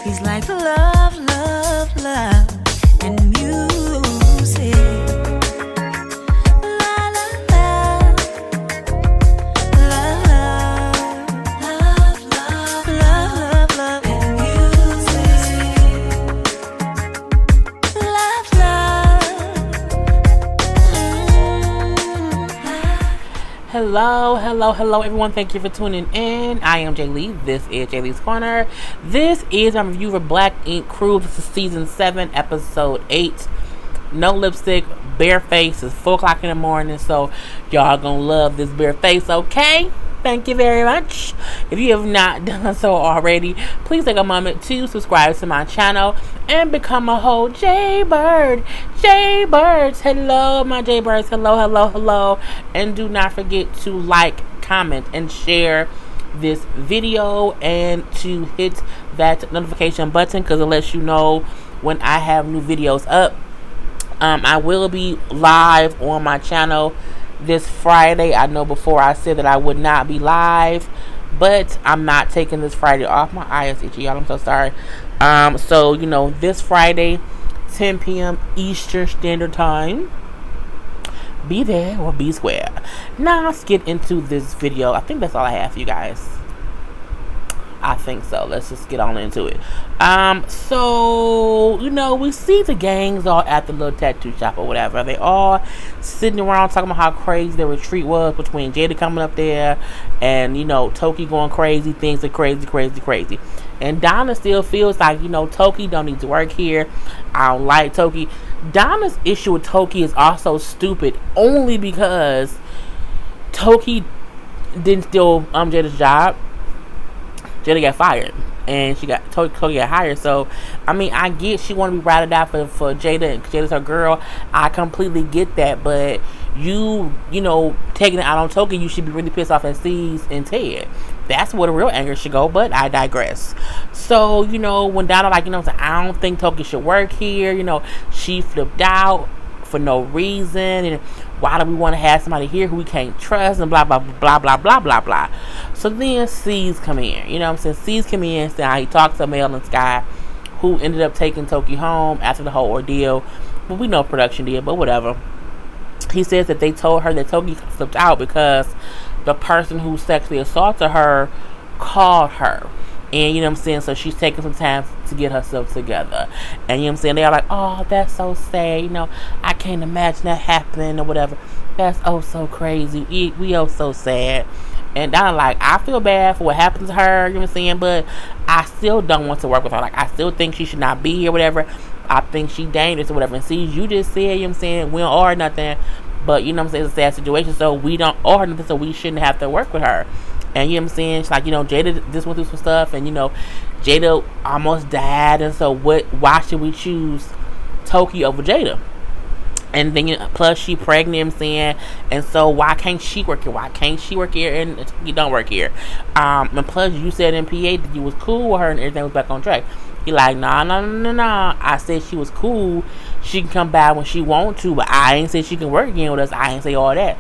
He's like love, love, love, and music. La la la, love, love, love, love, love, and music. Love, love. Hello, everyone. Thank you for tuning in. I am Jay Lee. This is Jay Lee's Corner. This is a review of Black Ink Crew. This is season 7, episode 8. No lipstick, bare face. It's 4 o'clock in the morning, so y'all gonna love this bare face, okay? Thank you very much. If you have not done so already, please take a moment to subscribe to my channel and become a whole Jaybird. Jaybirds, hello, my Jaybirds. Hello. And do not forget to like, comment, and share this video and to hit that notification button because it lets you know when I have new videos up. I will be live on my channel this Friday. I know before I said that I would not be live, but I'm not taking this Friday off. My eye is itchy, y'all. I'm so sorry. So, this Friday, 10 p.m. Eastern Standard Time. Be there or be square. Now, let's get into this video. I think that's all I have for you guys. I think so. Let's just get on into it. So, we see the gangs all at the little tattoo shop or whatever. They all sitting around talking about how crazy the retreat was between Jada coming up there and, Toki going crazy. Things are crazy. And Donna still feels like, Toki don't need to work here. I don't like Toki. Donna's issue with Toki is also stupid only because Toki didn't steal Jada's job. Jada got fired and Toki got hired. So I get she want to be ride or die for Jada and Jada's her girl. I completely get that, but you taking it out on Toki, you should be really pissed off at C's and Ted. That's where the real anger should go, but I digress. So when Donna I don't think Toki should work here. She flipped out for no reason, and why do we want to have somebody here who we can't trust, and blah blah blah blah blah blah blah. So then C's come in, C's come in, saying he talked to Mel and Sky, who ended up taking Toki home after the whole ordeal. Well, we know production did, but whatever. He says that they told her that Toki flipped out because the person who sexually assaulted her called her. And so she's taking some time to get herself together. And they're like, oh, that's so sad, I can't imagine that happening or whatever. That's so crazy. We so sad. And Donna like, I feel bad for what happened to her, but I still don't want to work with her. Like, I still think she should not be here, whatever. I think she dangerous or whatever. And see, you just said, we don't owe her nothing. But it's a sad situation, so we don't owe her nothing, so we shouldn't have to work with her. And she's like, Jada just went through some stuff, and Jada almost died, and so why should we choose Toki over Jada? And then plus she pregnant, and so why can't she work here? Why can't she work here and you don't work here? And plus you said in PA that you was cool with her and everything was back on track. He like, nah. I said she was cool. She can come back when she want to, but I ain't say she can work again with us. I ain't say all that.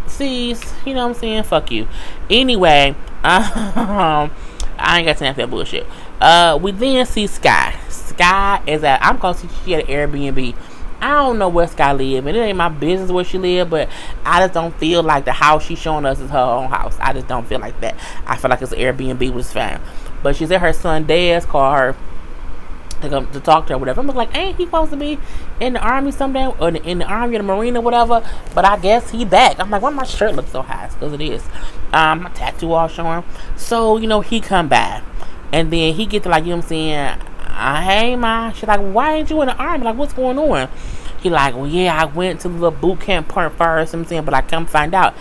See, fuck you. Anyway, I ain't got time for that bullshit. We then see Sky. Sky is I'm gonna see she at an Airbnb. I don't know where Sky live, and it ain't my business where she live, but I just don't feel like the house she's showing us is her own house. I just don't feel like that. I feel like it's an Airbnb, which is fine. But she's at her son Dad's, called her to talk to her, whatever. I'm like, ain't he supposed to be in the army someday, or in the army or the marine or whatever? But I guess he back. I'm like, why my shirt looks so high? Because it is. My tattoo all showing. So he come back, and then he get to like, hey ma. She's like, why ain't you in the army? Like, what's going on? He like, well, yeah, I went to the little boot camp part first. But I come find out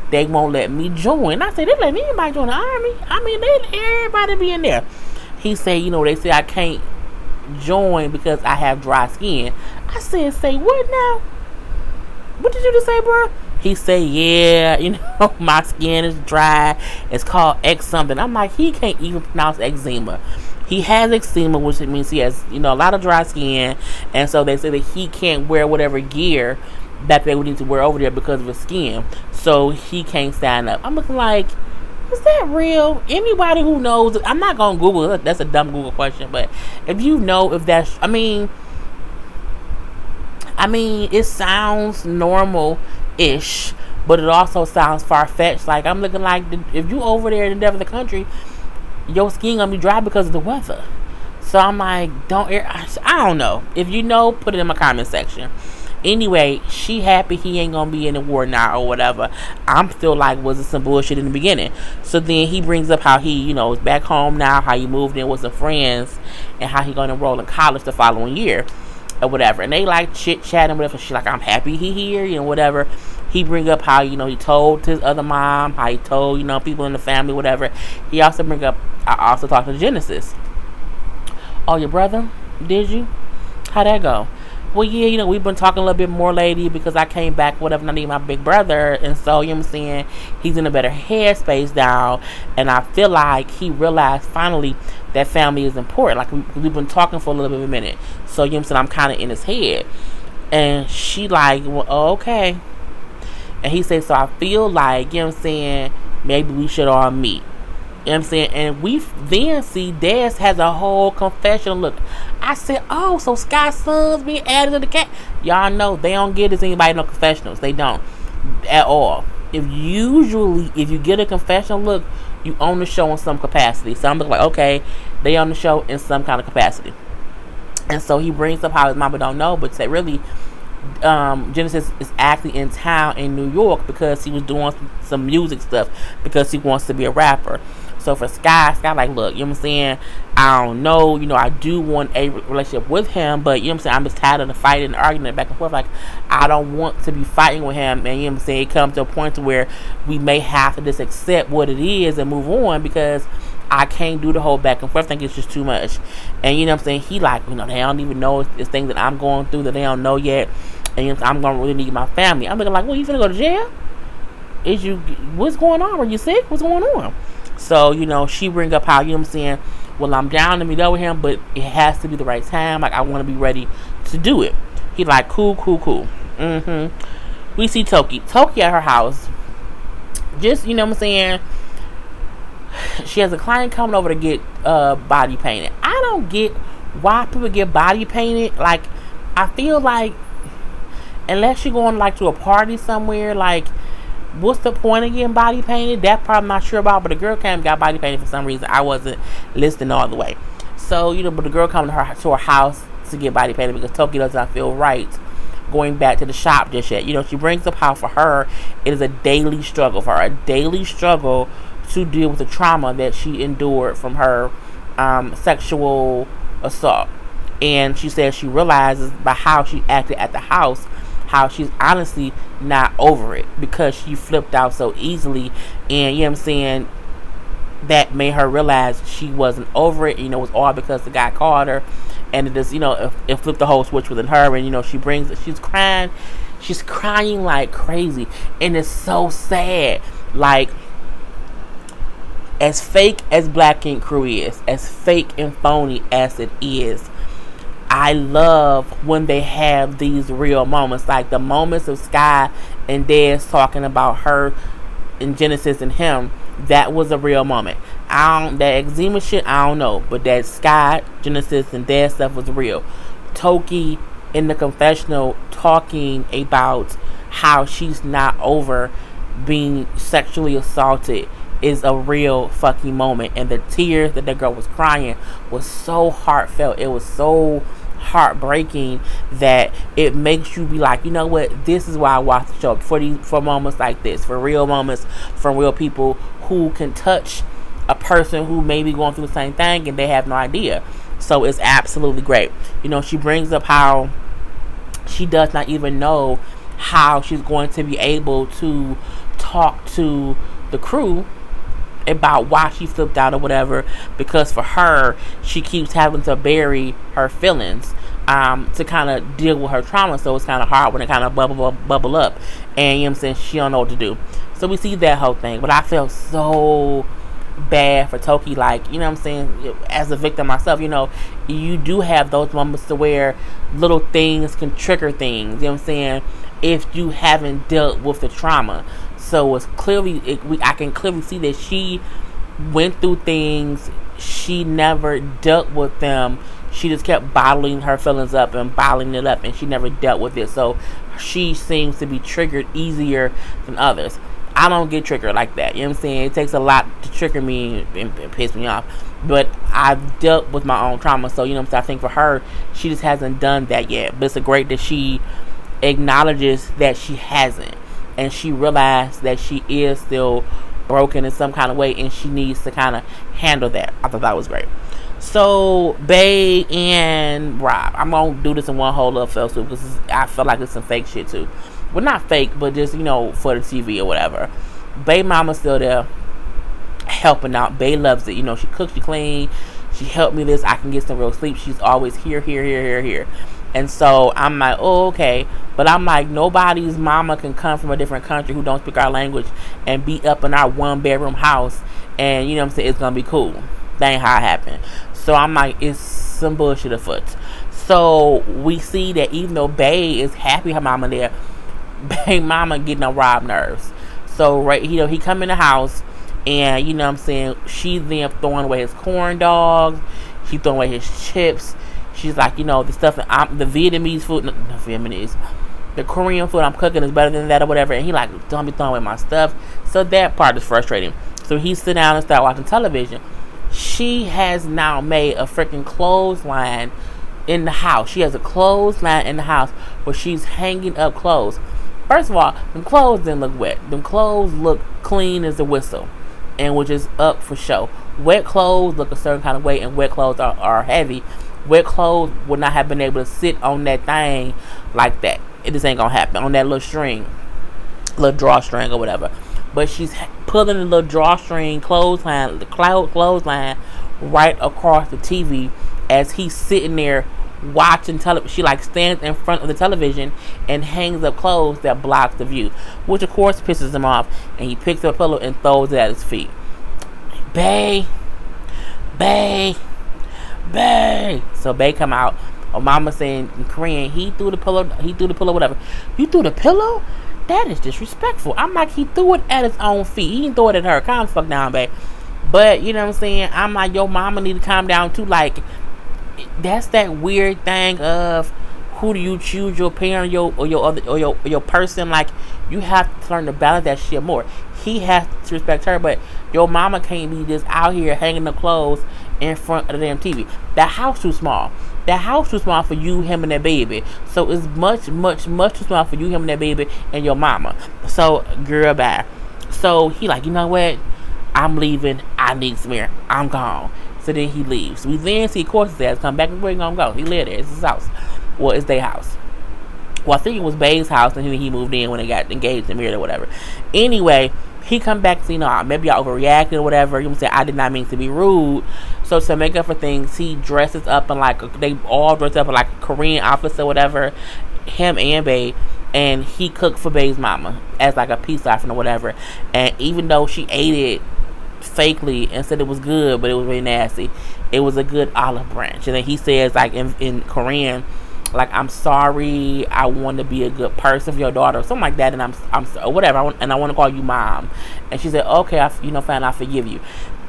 they won't let me join. I said, they let anybody join the army? They let everybody be in there. He said, they say I can't join because I have dry skin. I said, say what now? What did you just say, bro? He said, yeah, my skin is dry. It's called X something. I'm like, he can't even pronounce eczema. He has eczema, which means he has, a lot of dry skin. And so they say that he can't wear whatever gear that they would need to wear over there because of his skin. So he can't stand up. I'm looking like, is that real? Anybody who knows, I'm not gonna Google it. That's a dumb Google question, but if you know if that's, I mean, it sounds normal-ish, but it also sounds far-fetched. Like, I'm looking like, if you over there in the depth of the country, your skin gonna be dry because of the weather. So I'm like, I don't know. If you know, put it in my comment section. Anyway, she happy he ain't gonna be in the war now or whatever. I'm still like, was it some bullshit in the beginning? So then he brings up how he, is back home now, how he moved in with some friends, and how he gonna enroll in college the following year or whatever. And they like chit chatting whatever. She's like, I'm happy he here, whatever. He bring up how, he told his other mom, how he told, people in the family, whatever. He also bring up, I also talked to Genesis. Oh, your brother? Did you? How'd that go? Well, yeah, we've been talking a little bit more lately because I came back, whatever, and I need my big brother. And so, I'm saying, he's in a better headspace now. And I feel like he realized finally that family is important. Like, we've been talking for a little bit of a minute. So, I'm saying, I'm kind of in his head. And she like, well, okay. And he said, so I feel like, I'm saying, maybe we should all meet. I'm saying? And we then see Des has a whole confession. Look, I said, oh, so Sky's son's being added to the cat. Y'all know they don't give this anybody no confessionals. They don't at all. If you get a confessional, look, you own the show in some capacity. So I'm like, okay, they own the show in some kind of capacity. And so he brings up how his mama don't know, but say really, Genesis is actually in town in New York because he was doing some music stuff because he wants to be a rapper. So for Sky like, look, I'm saying, I don't know, I do want a relationship with him, but I'm saying, I'm just tired of the fighting and arguing back and forth. Like, I don't want to be fighting with him, and I'm saying, it comes to a point to where we may have to just accept what it is and move on because I can't do the whole back and forth. I think it's just too much. And I'm saying, he like, they don't even know it's things that I'm going through that they don't know yet, and I'm gonna really need my family. I'm looking like, well, you finna go to jail? What's going on? Are you sick? What's going on? So, she bring up how, I'm saying, well, I'm down to meet up with him, but it has to be the right time. Like, I want to be ready to do it. He like, cool. We see Toki at her house. Just, I'm saying, she has a client coming over to get body painted. I don't get why people get body painted. Like, I feel like, unless you're going, like, to a party somewhere, like, what's the point of getting body painted? That part I'm not sure about, but the girl came and got body painted for some reason. I wasn't listening all the way. So, but the girl coming to her house to get body painted because Toki does not feel right going back to the shop just yet. She brings up how for her, it is a daily struggle for her. A daily struggle to deal with the trauma that she endured from her sexual assault. And she says she realizes by how she acted at the house, how she's honestly not over it because she flipped out so easily, and I'm saying, that made her realize she wasn't over it. It was all because the guy called her, and it just it flipped the whole switch within her. And she's crying like crazy, and it's so sad. Like, as fake as Black Ink Crew is, as fake and phony as it is, I love when they have these real moments, like the moments of Sky and Des talking about her and Genesis and him. That was a real moment. That eczema shit, I don't know, but that Sky, Genesis, and Des stuff was real. Toki in the confessional talking about how she's not over being sexually assaulted is a real fucking moment, and the tears that girl was crying was so heartfelt. It was so heartbreaking that it makes you be like, you know what, this is why I watch the show, for moments like this, for real moments from real people who can touch a person who may be going through the same thing and they have no idea. So it's absolutely great. She brings up how she does not even know how she's going to be able to talk to the crew about why she flipped out or whatever, because for her, she keeps having to bury her feelings to kind of deal with her trauma. So it's kind of hard when it kind of bubble up, and I'm saying, she don't know what to do. So we see that whole thing, but I felt so bad for Toki. Like, I'm saying, as a victim myself, you do have those moments to where little things can trigger things, I'm saying, if you haven't dealt with the trauma. So it's clearly, I can clearly see that she went through things. She never dealt with them. She just kept bottling her feelings up and bottling it up, and she never dealt with it. So she seems to be triggered easier than others. I don't get triggered like that. You know what I'm saying? It takes a lot to trigger me and piss me off. But I've dealt with my own trauma. So, you know what I'm saying? I think for her, she just hasn't done that yet. But it's great that she acknowledges that she hasn't. And she realized that she is still broken in some kind of way. And she needs to kind of handle that. I thought that was great. So, Bae and Rob. I'm going to do this in one whole little fell swoop. Because I feel like it's some fake shit too. Well, not fake, but just, you know, for the TV or whatever. Bae mama's still there helping out. Bae loves it. You know, she cooks, she clean. She helped me this. I can get some real sleep. She's always here. And so I'm like, oh, okay. But I'm like, nobody's mama can come from a different country who don't speak our language and be up in our 1-bedroom house. And, you know what I'm saying, it's going to be cool. That ain't how it happened. So I'm like, it's some bullshit afoot. So we see that even though Bae is happy her mama there, Bae mama getting on Rob nerves. So, right, you know, he come in the house and, you know what I'm saying, she's then throwing away his corn dogs. She throwing away his chips. She's like, you know, the stuff, the Vietnamese food, not Vietnamese, the Korean food I'm cooking is better than that or whatever. And he like, don't be throwing away my stuff. So that part is frustrating. So he sit down and start watching television. She has now made a freaking clothesline in the house. She has a clothesline in the house where she's hanging up clothes. First of all, them clothes didn't look wet. Them clothes look clean as a whistle, and which is up for show. Wet clothes look a certain kind of way, and wet clothes are heavy. Wet clothes would not have been able to sit on that thing like that. It just ain't gonna happen on that little string, little drawstring or whatever. But she's pulling the little drawstring clothesline, the clothesline, right across the TV as he's sitting there watching television. She like stands in front of the television and hangs up clothes that blocks the view, which of course pisses him off, and he picks up a pillow and throws it at his feet. Bae. So Bae come out. Mama saying in Korean, he threw the pillow, whatever. You threw the pillow? That is disrespectful. I'm like, he threw it at his own feet. He didn't throw it at her. Calm the fuck down, Bae. But you know what I'm saying? I'm like, your mama need to calm down too. Like, that's that weird thing of who do you choose, your parent, your person. Like, you have to learn to balance that shit more. He has to respect her, but your mama can't be just out here hanging the clothes in front of the damn TV. That house too small. That house too small for you, him, and that baby. So it's much too small for you, him, and that baby, and your mama. So, girl, bye. So he like, you know what? I'm leaving. I need some air. I'm gone. So then he leaves. We then see, of course, his ass come back, and where he gonna go? He lived there. It's his house. Well, it's their house. Well, I think it was Bae's house, and then he moved in when they got engaged and married or whatever. Anyway, he come back to, you know, maybe I overreacted or whatever. You know what I'm saying? I did not mean to be rude. So to make up for things, he dresses up in they all dress up in like a Korean outfits or whatever. Him and Bae. And he cooked for Bae's mama as like a peace offering or whatever. And even though she ate it fakely and said it was good, but it was really nasty, it was a good olive branch. And then he says, like, in Korean, like, I'm sorry, I want to be a good person for your daughter, or something like that, and I'm whatever, I want to call you mom. And she said, okay, fine, I forgive you.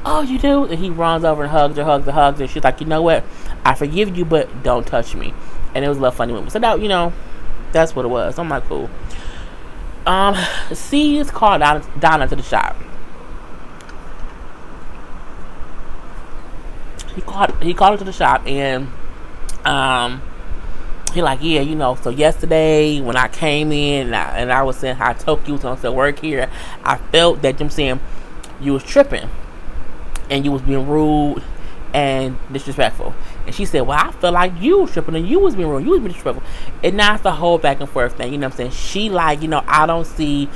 Oh, you do? And he runs over and hugs her. She's like, you know what? I forgive you, but don't touch me. And it was a little funny moment. So now, you know, that's what it was. I'm like, cool. C's called Donna to the shop. He called her to the shop, and he like, yeah, you know, so yesterday when I came in and I was saying how Toki was going to work here, I felt that, you know what I'm saying, you was tripping and you was being rude and disrespectful. And she said, well, I feel like you was tripping and you was being rude, you was being disrespectful. And now it's the whole back and forth thing, you know what I'm saying? She like, you know, I don't see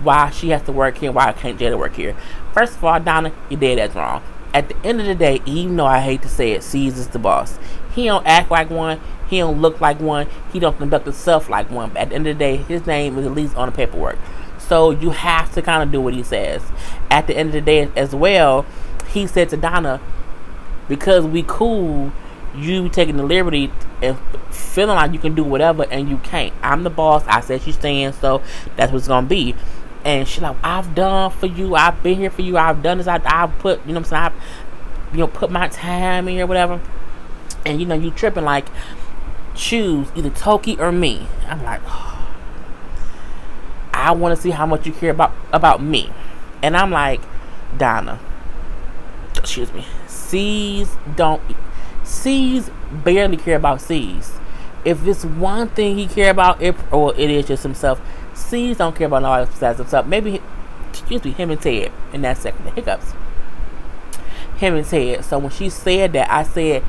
why she has to work here, why can't Jada work here. First of all, Donna, your dad, that's wrong. At the end of the day, even though I hate to say it, C's is the boss. He don't act like one. He don't look like one. He don't conduct himself like one. But at the end of the day, his name is at least on the paperwork. So you have to kind of do what he says. At the end of the day as well, he said to Donna, because we cool, you taking the liberty and feeling like you can do whatever and you can't. I'm the boss. I said she's staying, so that's what it's going to be. And she like, I've done for you, I've been here for you, I've done this, I've put, you know what I'm saying, I've put my time in here, whatever. And you tripping, like, choose either Toki or me. I'm like, oh, I want to see how much you care about me. And I'm like, Donna, excuse me, C's barely care about C's. If it's one thing he care about, it is just himself. C's don't care about nobody besides himself. Maybe, excuse me, him and Ted. In that second, the hiccups. Him and Ted. So when she said that, I said,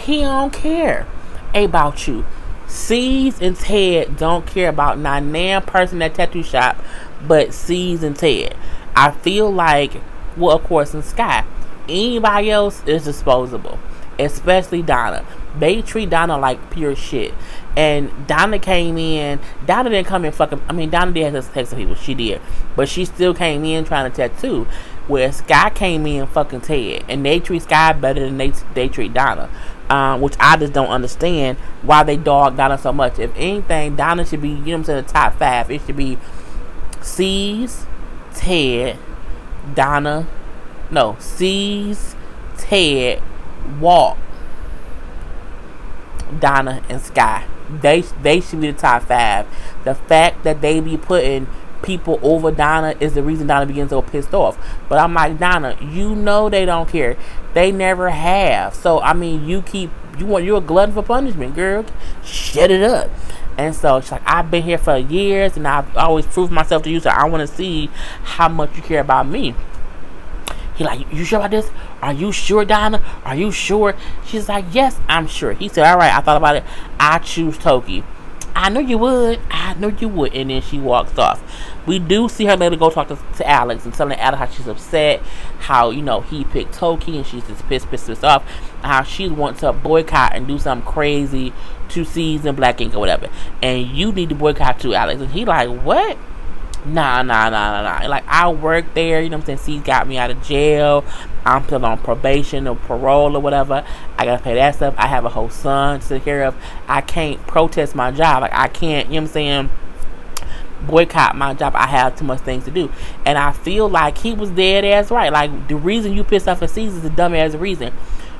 he don't care about you. C's and Ted don't care about not damn person at that tattoo shop, but C's and Ted. I feel like, well, of course, in Sky, anybody else is disposable, especially Donna. They treat Donna like pure shit. And Donna came in. Donna didn't come in fucking. I mean, Donna did have to text some people. She did, but she still came in trying to tattoo. Where Sky came in fucking Ted, and they treat Sky better than they treat Donna. Which I just don't understand why they dog Donna so much. If anything, Donna should be, you know what I'm saying, the top 5. It should be C's, Ted, Donna. No, C's, Ted, Walt, Donna, and Sky. They should be the top 5. The fact that they be putting people over Donna is the reason Donna begins so pissed off. But I'm like, Donna, they don't care. They never have. So I mean, you're a glutton for punishment, girl. Shut it up. And so she's like, I've been here for years and I've always proved myself to you, so I want to see how much you care about me. He like, you sure about this? Are you sure, Donna? Are you sure? She's like, yes, I'm sure. He said, all right, I thought about it. I choose Toki. I know you would. And then she walks off. We do see her later go talk to Alex and telling Alex how she's upset, how, he picked Toki and she's just pissed off, how she wants to boycott and do something crazy to C's and Black Ink or whatever. And you need to boycott too, Alex. And he like, what? Nah. Like, I work there, you know what I'm saying? C's got me out of jail. I'm still on probation or parole or whatever. I gotta pay that stuff. I have a whole son to take care of. I can't protest my job. Like, I can't, you know what I'm saying, boycott my job. I have too much things to do. And I feel like he was dead ass right. Like, the reason you pissed off at C's is a dumb ass reason.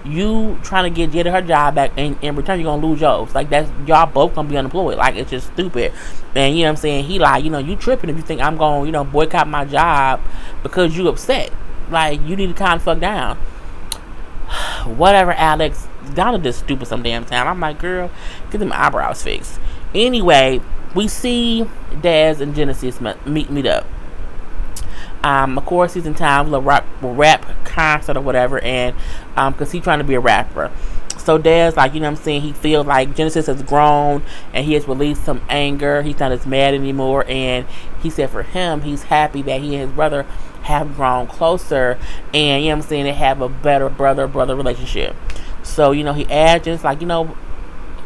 You trying to get Jada her job back, and in return you're gonna lose yours. Like, that's, y'all both gonna be unemployed. Like, it's just stupid. And you know what I'm saying, he like, you tripping if you think I'm gonna, boycott my job because you upset. Like, you need to calm the fuck down. Whatever, Alex. Donna just stupid some damn time. I'm like, girl, get them eyebrows fixed. Anyway, we see Daz and Genesis meet up. Of course, he's in town with a rap concert or whatever, and because he's trying to be a rapper. So Daz, like, you know what I'm saying, he feels like Genesis has grown and he has released some anger. He's not as mad anymore, and he said for him, he's happy that he and his brother have grown closer, and, you know what I'm saying, they have a better brother relationship. So, he asked Genesis, like,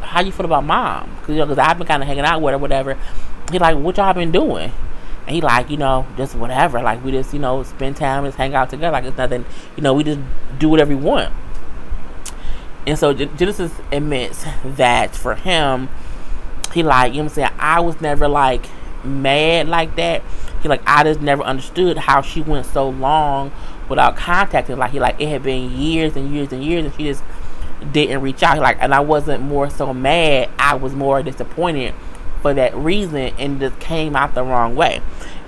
how you feel about mom? Because I've been kind of hanging out with her, whatever. He like, what y'all been doing? And he like, just whatever. Like, we just, spend time, just hang out together. Like, it's nothing, we just do whatever we want. And so Genesis admits that for him, he like, you know what I'm saying, I was never like mad like that. He like, I just never understood how she went so long without contacting. Like, he like, it had been years and years and years and she just didn't reach out. He like, and I wasn't more so mad, I was more disappointed for that reason, and just came out the wrong way.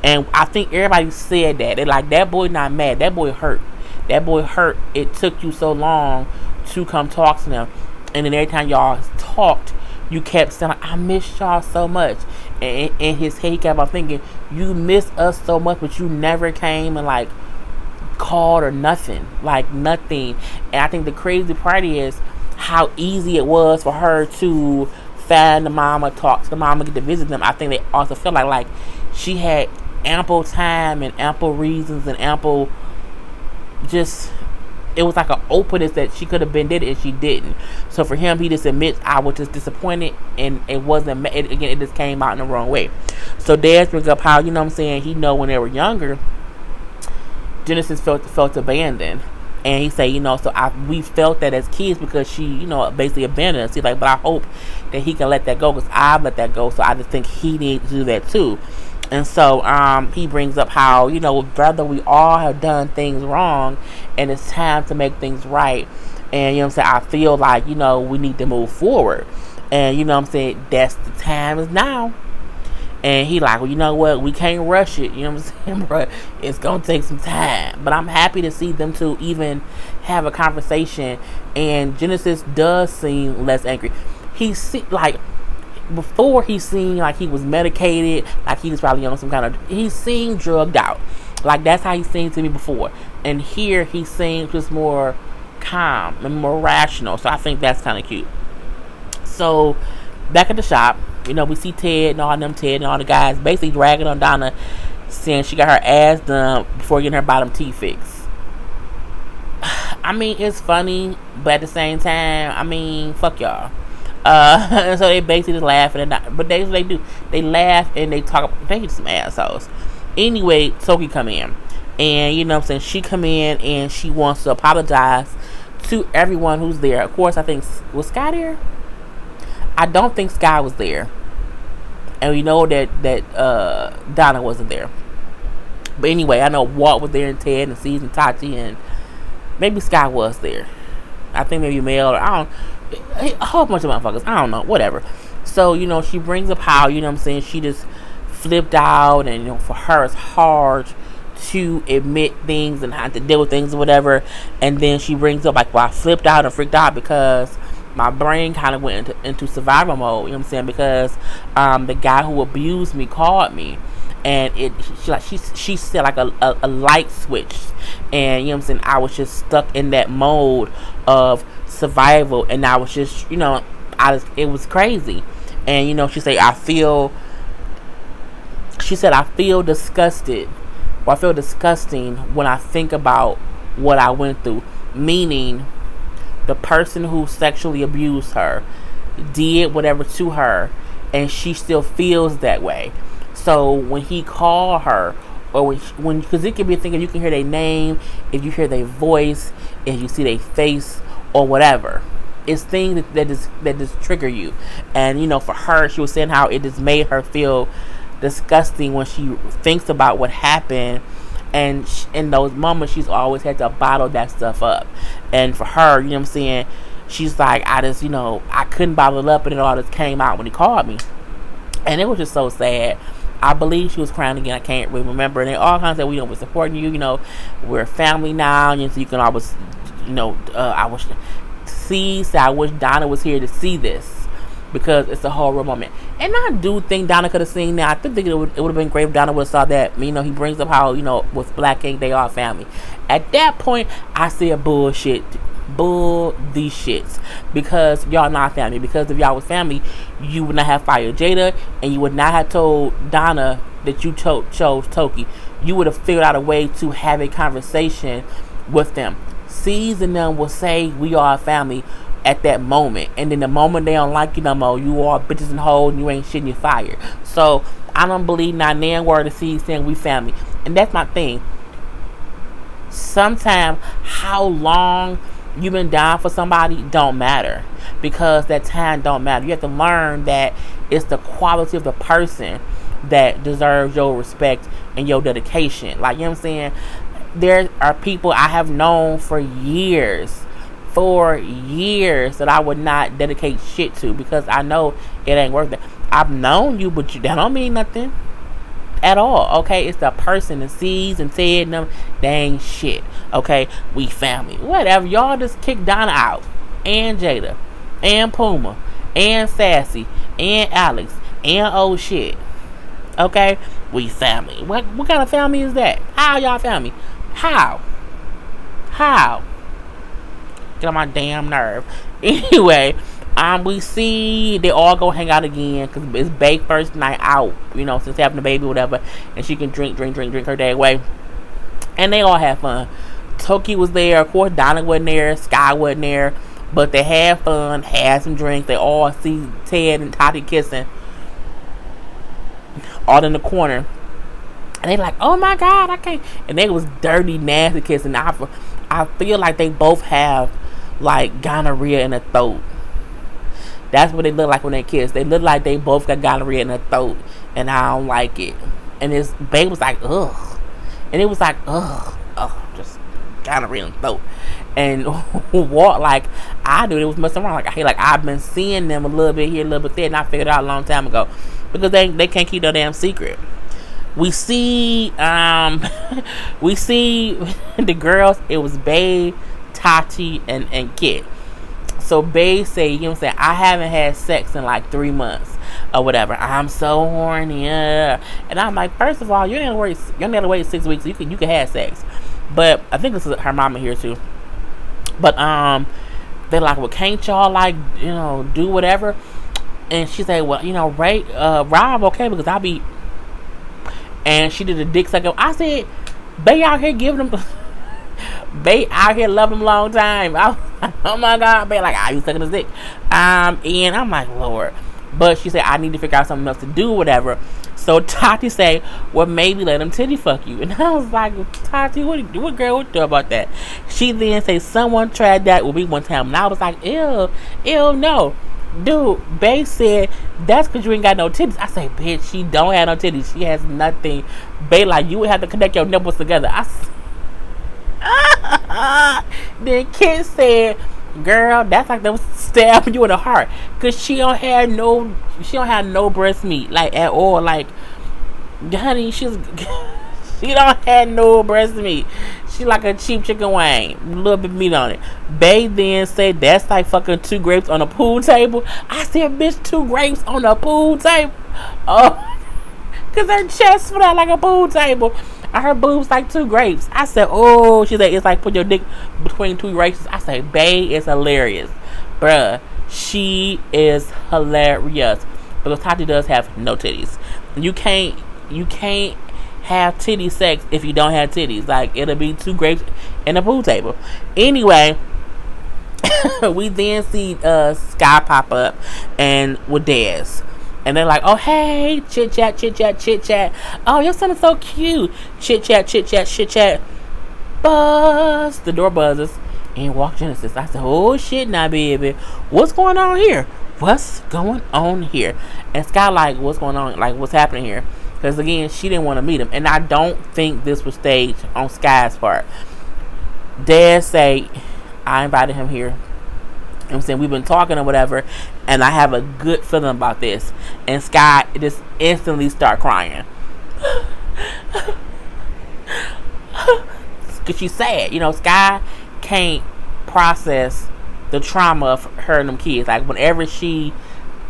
And I think everybody said that. They're like, that boy not mad, that boy hurt. That boy hurt. It took you so long to come talk to them, and then every time y'all talked, you kept saying like, I miss y'all so much. And in his head, he kept on thinking, you miss us so much, but you never came and like called or nothing, like nothing. And I think the crazy part is how easy it was for her to find the mama, talk to the mama, get to visit them. I think they also felt like she had ample time and ample reasons and ample just, it was like an openness that she could have been did it and she didn't. So for him, he just admits, I was just disappointed, and it wasn't, again, it just came out in the wrong way. So Dad brings up how, you know what I'm saying, he know when they were younger, Genesis felt abandoned. And he say, so we felt that as kids because she, basically abandoned us. He's like, but I hope that he can let that go because I've let that go. So I just think he needs to do that too. And so he brings up how, brother, we all have done things wrong and it's time to make things right. And you know what I'm saying, I feel like, we need to move forward. And you know what I'm saying, that's the time is now. And he like, well, you know what, we can't rush it, you know what I'm saying, bro, it's gonna take some time. But I'm happy to see them two even have a conversation. And Genesis does seem less angry. Before he seemed like he was medicated, like he was probably on some kind of, he seemed drugged out. Like that's how he seemed to me before. And here he seems just more calm and more rational. So I think that's kind of cute. So back at the shop, we see Ted and all the guys basically dragging on Donna, saying she got her ass done before getting her bottom teeth fixed. I mean, it's funny, but at the same time, I mean, fuck y'all. And so they basically just laugh but they do. They laugh and they talk. They some assholes. Anyway, Toki come in, and you know what I'm saying, she come in and she wants to apologize to everyone who's there. Of course, I think, was Sky there? I don't think Sky was there, and we know that Donna wasn't there. But anyway, I know Walt was there, and Ted and C's and Tati, and maybe Sky was there. I think maybe Mel, or I don't. A whole bunch of motherfuckers. I don't know. Whatever. So, she brings up how, you know what I'm saying, she just flipped out. And, for her, it's hard to admit things and have to deal with things or whatever. And then she brings up, like, well, I flipped out and freaked out because my brain kind of went into survival mode. You know what I'm saying? Because the guy who abused me called me. And she said like a light switch. And, you know what I'm saying, I was just stuck in that mode of survival, and I was just, it was crazy. And she said I feel disgusted, or I feel disgusting when I think about what I went through, meaning the person who sexually abused her did whatever to her, and she still feels that way. So when he called her, or because it can be a thing, if you can hear their name, if you hear their voice, if you see their face or whatever, it's things that just trigger you. And for her, she was saying how it just made her feel disgusting when she thinks about what happened, and in those moments she's always had to bottle that stuff up. And for her, you know what I'm saying, she's like, I just, I couldn't bottle it up, and it all just came out when he called me. And it was just so sad. I believe she was crying again. I can't really remember. And they all kinds of said, we're supporting you. We're family now. And so you can always, I wish Donna was here to see this, because it's a horrible moment. And I do think Donna could have seen that. I think it would have been great if Donna would have saw that. He brings up how, with Black Ink, they are family. At that point, I said bullshit. Bull these shits, because y'all not family. Because if y'all was family, you would not have fired Jada, and you would not have told Donna that you chose Toki. You would have figured out a way to have a conversation with them. C's and them will say we are a family at that moment, and then the moment they don't like you no more, you all bitches and hoes, and you ain't shit, and you fired. So I don't believe not nan word of C's saying we family. And that's my thing. Sometimes how long you've been down for somebody don't matter, because that time don't matter. You have to learn that it's the quality of the person that deserves your respect and your dedication. Like, you know what I'm saying, there are people I have known for years that I would not dedicate shit to, because I know it ain't worth it. I've known you, but that don't mean nothing at all. Okay, it's the person, the C's and Ted and them, they ain't shit. Okay, we family. Whatever. Y'all just kick Donna out, and Jada, and Puma, and Sassy, and Alex, and old shit. Okay, we family. What kind of family is that? How y'all family? How? Get on my damn nerve. Anyway, we see they all go hang out again, because it's Bae's first night out, since having a baby or whatever, and she can drink her day away. And they all have fun. Toki was there. Of course, Donna wasn't there. Sky wasn't there. But they had fun, had some drinks. They all see Ted and Tati kissing, all in the corner. And they like, oh my God, I can't. And they was dirty, nasty kissing. I feel like they both have, like, gonorrhea in their throat. That's what they look like when they kiss. They look like they both got gonorrhea in their throat, and I don't like it. And this babe was like, ugh. And it was like, ugh, just kind of in the throat. And what, like, I do, it was messing around. Like, hey, like, I've been seeing them a little bit here, a little bit there, and I figured out a long time ago. Because they can't keep no damn secret. We see, we see the girls, it was Bae, Tati, and Kit. So Bae say, you know what I'm saying, I haven't had sex in like 3 months or whatever. I'm so horny. And I'm like, first of all, you ain't gotta wait 6 weeks. You can have sex. But I think this is her mama here too. But they're like, well, can't y'all like, you know, do whatever? And she said, well, you know, Rob, okay, because I'll be. And she did a dick sucker. I said, Bae out here giving them. Bae out here loving them long time. Oh my God, Bae, like, you sucking his dick. And I'm like, Lord. But she said, I need to figure out something else to do, whatever. So Tati say, well, maybe let him titty fuck you. And I was like, Tati, what girl would do about that? She then say, someone tried that with me one time. And I was like, ew, no. Dude, Bae said, that's because you ain't got no titties. I say, bitch, she don't have no titties. She has nothing. Bae, like, you would have to connect your nipples together. Then Kit said, girl, that's like them stabbing you in the heart. Because she don't have no breast meat, like, at all. Like, honey, she don't have no breast meat. She like a cheap chicken wing, a little bit of meat on it. Bae then said that's like fucking 2 grapes on a pool table. I said, bitch, 2 grapes on a pool table? Oh, because her chest flat like a pool table. And her boobs like 2 grapes. I said, oh, she said, it's like put your dick between 2 grapes. I said, Bae is hilarious. Bruh, she is hilarious. Because Tati does have no titties. You can't have titty sex if you don't have titties. Like, it'll be 2 grapes and a pool table. Anyway, we then see Sky pop up and with Dez. And they're like, oh, hey, chit chat. Oh, your son is so cute. Chit chat. Buzz. The door buzzes. And walk Genesis. I said, oh, shit, now, baby. What's going on here? And Sky like, what's going on? Like, what's happening here? Because, again, she didn't want to meet him. And I don't think this was staged on Sky's part. Dad say, I invited him here. You know what I'm saying? We've been talking or whatever. And I have a good feeling about this. And Sky just instantly start crying. Because she's sad. You know, Sky can't process the trauma of her and them kids. Like, whenever she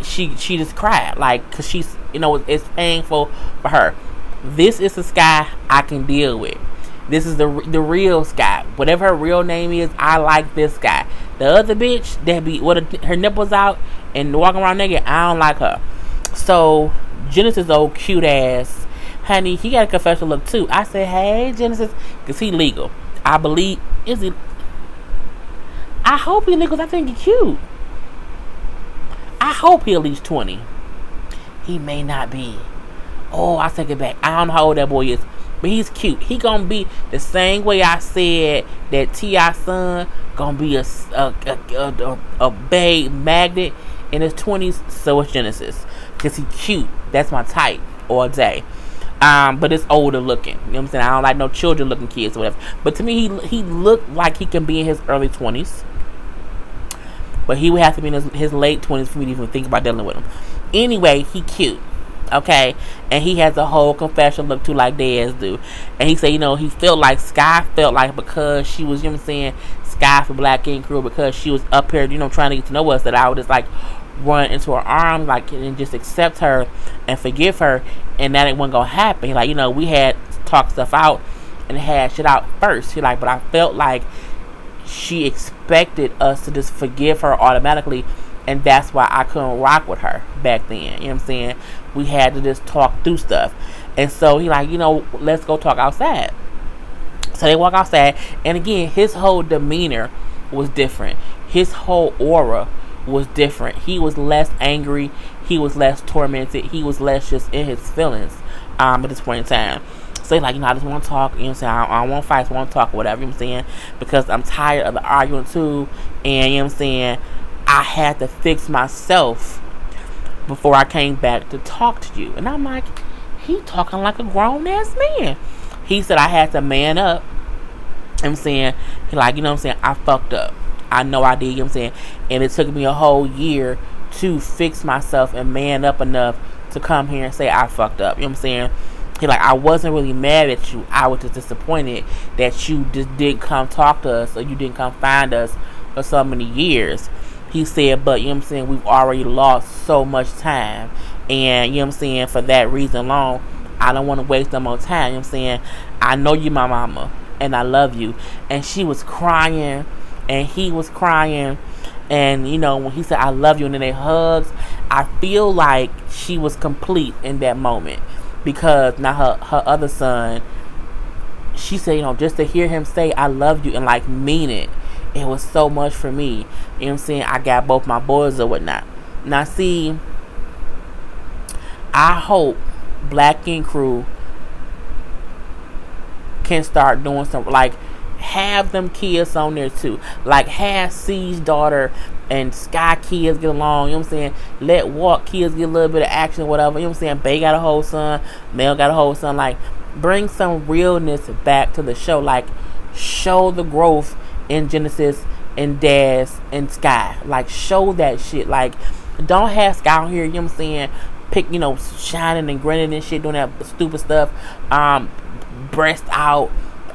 just cried, like, because she's, you know, it's painful for her. This is the Sky I can deal with. This is the real Sky. Whatever her real name is, I like this Sky. The other bitch that be her nipples out and walking around naked, I don't like her. So Genesis, old cute ass, honey, he got a confessional look too. I said, hey Genesis, because he legal. I believe, is he? I hope he legal. I think he cute. I hope he at least 20. He may not be. Oh, I take it back. I don't know how old that boy is, but he's cute. He gonna be the same way I said that T.I. son gonna be a babe magnet in his 20s. So is Genesis, cause he cute. That's my type all day. But it's older looking. You know what I'm saying? I don't like no children looking kids or whatever. But to me, he looked like he can be in his early 20s. But he would have to be in his late 20s for me to even think about dealing with him. Anyway, he cute. Okay? And he has a whole confession look too, like Dez do. And he said, you know, he felt like Sky felt like because she was, you know what I'm saying, Sky for Black King Crew, because she was up here, you know, trying to get to know us, that I would just like run into her arms, like, and just accept her and forgive her, and that it wasn't gonna happen. Like, you know, we had talked stuff out and had shit out first. He like, but I felt like she expected us to just forgive her automatically, and that's why I couldn't rock with her back then. You know what I'm saying? We had to just talk through stuff. And so he like, you know, let's go talk outside. So they walk outside, and again, his whole demeanor was different. His whole aura was different. He was less angry. He was less tormented. He was less just in his feelings at this point in time. So he's like, you know, I just want to talk. You know what I'm saying? I don't want to fight. I want to talk, whatever. You know what I'm saying? Because I'm tired of the arguing too. And, you know what I'm saying, I had to fix myself before I came back to talk to you. And I'm like, he talking like a grown ass man. He said I had to man up. I'm saying, he like, you know what I'm saying, I fucked up. I know I did, you know what I'm saying? And it took me a whole year to fix myself and man up enough to come here and say I fucked up. You know what I'm saying? He like, I wasn't really mad at you. I was just disappointed that you just didn't come talk to us or you didn't come find us for so many years. He said, but, you know what I'm saying, we've already lost so much time. And, you know what I'm saying, for that reason alone, I don't want to waste no more time. You know what I'm saying? I know you my mama and I love you. And she was crying and he was crying. And, you know, when he said I love you and then they hugs, I feel like she was complete in that moment. Because now her other son, she said, you know, just to hear him say I love you and like mean it, it was so much for me. You know what I'm saying? I got both my boys or whatnot. Now see, I hope Black Ink Crew can start doing some, like, have them kids on there too. Like, have C's daughter and Sky kids get along, you know what I'm saying? Let Walk kids get a little bit of action, whatever, you know what I'm saying? Bay got a whole son, Mel got a whole son. Like, bring some realness back to the show. Like, show the growth in Genesis and Daz and Sky. Like, show that shit. Like, don't have Sky out here, you know what I'm saying, pick, you know, shining and grinning and shit, doing that stupid stuff, breast out,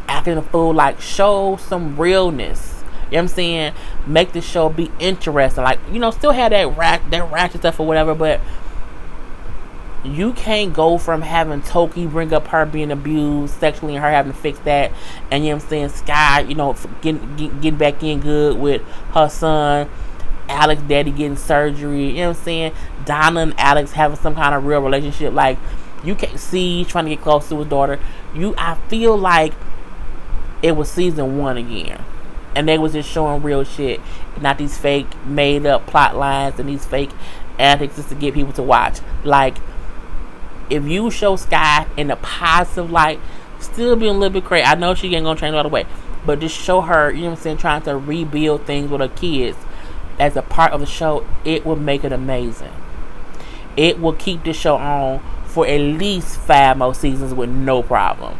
acting a fool. Like, show some realness. You know what I'm saying? Make the show be interesting. Like, you know, still have that ratchet stuff or whatever, but you can't go from having Toki bring up her being abused sexually and her having to fix that, and, you know what I'm saying, Sky, you know, getting back in good with her son, Alex daddy getting surgery, you know what I'm saying, Donna and Alex having some kind of real relationship. Like, you can't see trying to get close to his daughter. I feel like it was season 1 again, and they was just showing real shit, not these fake made up plot lines and these fake antics just to get people to watch. Like, if you show Sky in a positive light, still being a little bit crazy, I know she ain't gonna change all the way, but just show her, you know what I'm saying, trying to rebuild things with her kids as a part of the show, it will make it amazing. It will keep the show on for at least 5 more seasons with no problem.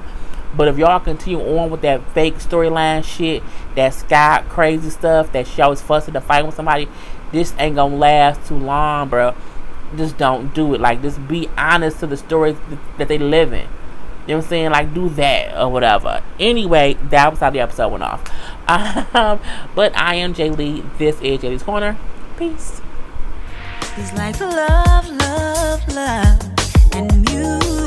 But if y'all continue on with that fake storyline shit, that Sky crazy stuff, that she always fussing and fighting with somebody, this ain't gonna last too long, bro. Just don't do it. Like, just be honest to the stories that they live in. You know what I'm saying? Like, do that or whatever. Anyway, that was how the episode went off. But I am Jay Lee. This is Jay Lee's Corner. Peace. It's like love, love, love, and music.